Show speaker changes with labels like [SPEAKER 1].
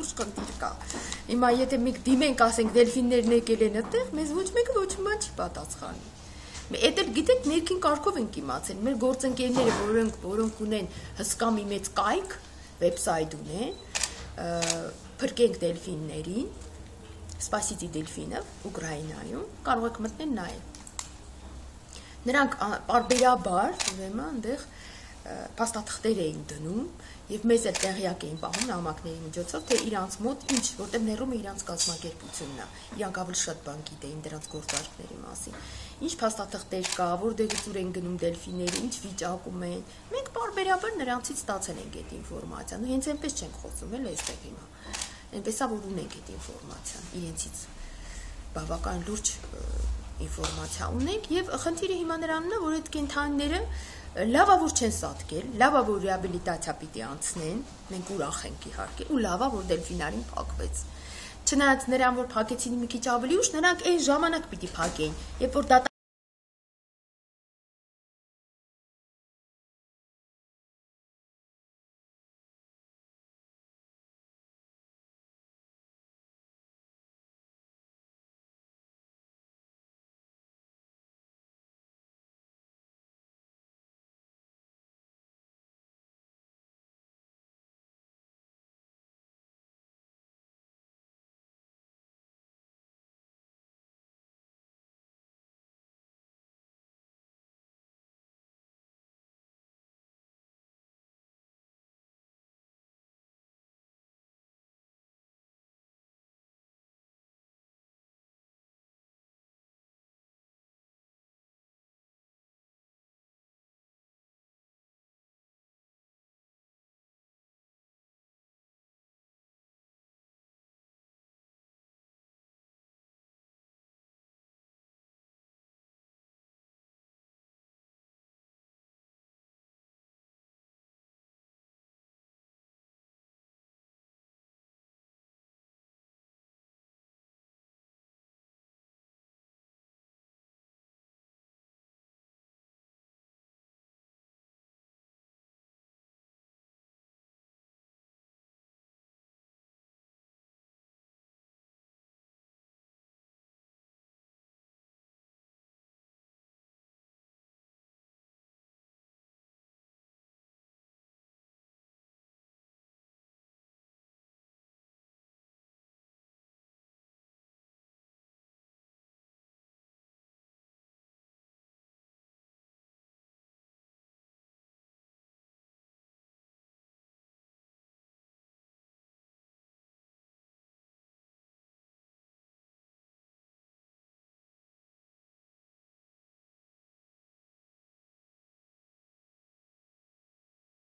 [SPEAKER 1] լուրջ խնդիր կա։ Հիմա եթե մենք դիմենք, ասենք դելֆիններն եկել են այդտեղ, մեզ ոչ մեկը ոչ մի բան չի պատասխանի։ Էդ էլ գիտեք ներքին կարգով ենք իմացել, մեր գործընկերները, որոնք ունեն հսկա մի մեծ կայք, վեբսայթ ունեն, փրկենք դելֆիններին, Spasiti Delfine, Ուկրաինայում, կարող եք մտնել նայել։ Նրանք պարբերաբար, ուրեմն, այնտեղ փաստաթղթեր էին դնում եւ մեզ էլ տեղյակ էին պահում նամակների միջոցով, թե իրանց մոտ ինչ, որտեղ ներում է իրանց կազմակերպությունն է։ Իրանք ավելի շատ բան գիտեին դրանց գործարքների մասին։ Ինչ փաստաթղթեր կա, որտեղից ուր են գնում դելֆիները, ինչ վիճակում են։ Մենք պարբերաբար նրանցից ստացել ենք այդ ինֆորմացիան։ Հենց այնպես չենք խոսում, էլ այստեղ հիմա։ Այնպես է, որ ունենք այդ ինֆորմացիան, իրենցից բավական լուրջ ինֆորմացիա ունենք եւ խնդիրը հիմա նրանն է, որ այդ կենդանիները լավա որ չեն սատկել, լավա որ ռեաբիլիտացիա պիտի անցնեն, մենք ուրախ ենք իհարկե, ու լավա որ դելֆինարին փակվեց։ Չնայած նրան որ փակեցին մի քիչ ավելի ուշ, նրանք այն ժամանակ պիտի փակեին, երբ որ